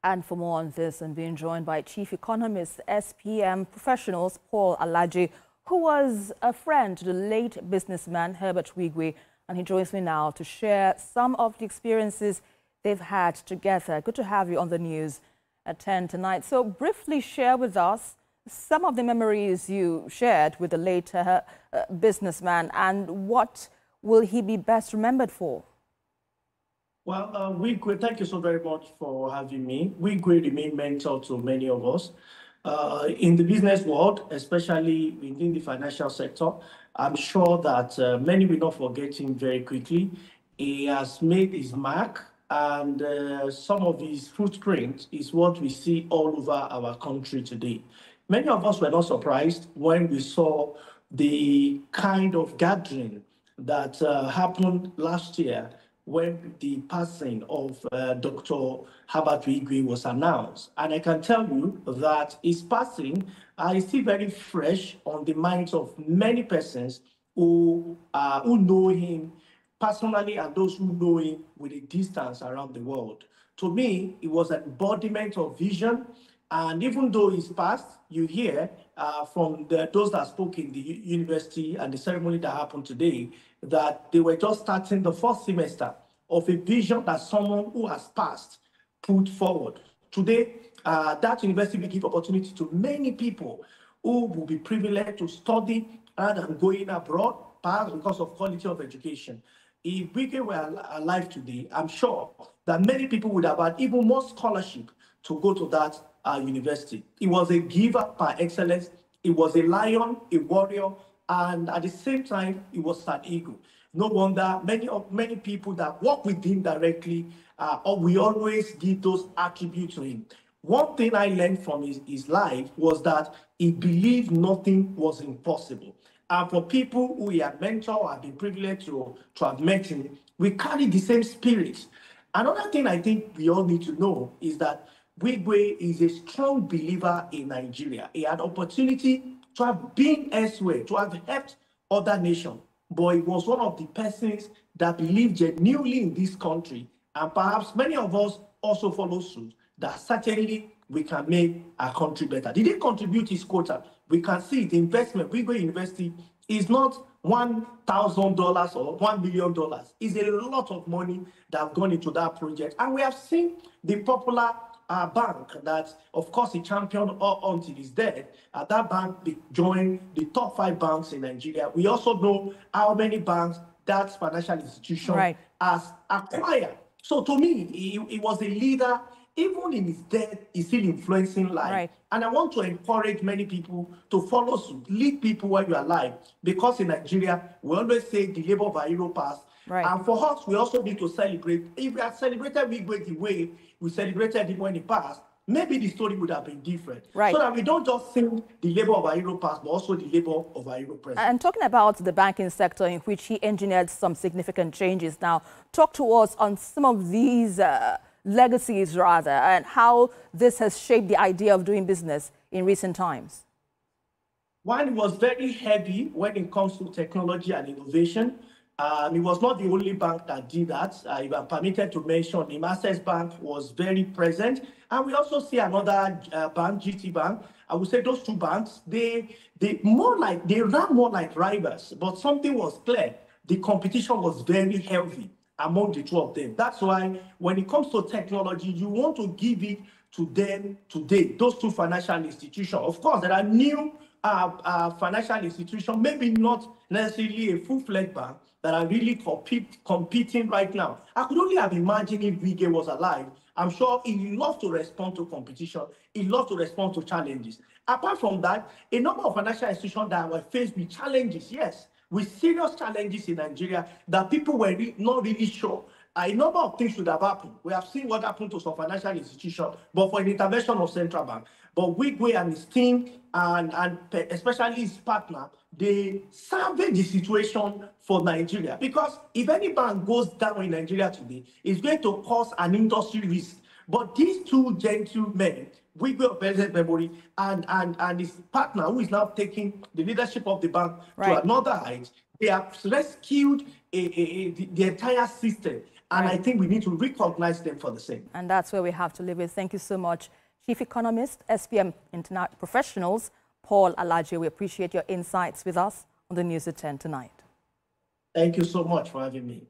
And for more on this, I'm being joined by Chief Economist, SPM Professionals, Paul Alaje, who was a friend to the late businessman Herbert Wigwe, and he joins me now to share some of the experiences they've had together. Good to have you on the news at 10 tonight. So briefly share with us some of the memories you shared with the late businessman, and what will he be best remembered for? Well, Wigwe, thank you so very much for having me. Wigwe remained mentor to many of us. In the business world, especially within the financial sector, I'm sure that many will not forget him very quickly. He has made his mark, and some of his footprint is what we see all over our country today. Many of us were not surprised when we saw the kind of gathering that happened last year when the passing of Dr. Herbert Wigwe was announced. And I can tell you that his passing is still very fresh on the minds of many persons who know him personally and those who know him with a distance around the world. To me, it was an embodiment of vision. And even though he's passed, you hear from those that spoke in the university and the ceremony that happened today, that they were just starting the first semester of a vision that someone who has passed put forward. Today, that university will give opportunity to many people who will be privileged to study rather than going abroad, perhaps because of quality of education. If Wigwe were alive today, I'm sure that many people would have had even more scholarship to go to that university. He was a giver par excellence. He was a lion, a warrior, and at the same time, he was an eagle. No wonder many people that work with him directly, we always give those attributes to him. One thing I learned from his life was that he believed nothing was impossible. And for people who he had mentored or have been privileged to have met him, we carry the same spirit. Another thing I think we all need to know is that Wigwe is a strong believer in Nigeria. He had opportunity to have been elsewhere, to have helped other nations, but he was one of the persons that believed genuinely in this country, and perhaps many of us also follow suit, that certainly we can make our country better. Did he contribute his quota? We can see the investment. Wigwe University is not $1,000 or $1 million. It's a lot of money that have gone into that project. And we have seen the popular bank that, of course, he championed until he's dead. That bank joined the top 5 banks in Nigeria. We also know how many banks that financial institution has acquired. So to me, he was a leader. Even in his death, he's still influencing life. And I want to encourage many people to follow suit, lead people while you are alive. Because in Nigeria, we always say the labor of our hero past. And for us, we also need to celebrate. If we had celebrated Wigwe the way we celebrated him when he passed, maybe the story would have been different. So that we don't just sing the labor of our hero past, but also the labor of our hero present. And talking about the banking sector, in which he engineered some significant changes now, talk to us on some of these legacies, rather, and how this has shaped the idea of doing business in recent times. One, was very heavy when it comes to technology and innovation. It was not the only bank that did that. If I'm permitted to mention, the Access Bank was very present. And we also see another bank, GT Bank. I would say those two banks, they ran more like rivals, but something was clear. The competition was very heavy among the two of them. That's why when it comes to technology, you want to give it to them today, those two financial institutions. Of course, there are new financial institutions, maybe not necessarily a full-fledged bank, that are really competing right now. I could only have imagined if Wigwe was alive. I'm sure he loved to respond to competition. He loved to respond to challenges. Apart from that, a number of financial institutions that were faced with challenges, yes, with serious challenges in Nigeria that people were not really sure. A number of things should have happened. We have seen what happened to some financial institutions, but for an intervention of central bank. But Wigwe and his team, and especially his partner, they salvaged the situation for Nigeria. Because if any bank goes down in Nigeria today, it's going to cause an industry risk. But these two gentlemen, Wigwe of present memory, and his partner, who is now taking the leadership of the bank to another height, they have rescued the entire system. And I think we need to recognize them for the same. And that's where we have to leave it. Thank you so much, Chief Economist, SPM Internet Professionals, Paul Alaje. We appreciate your insights with us on the News at 10 tonight. Thank you so much for having me.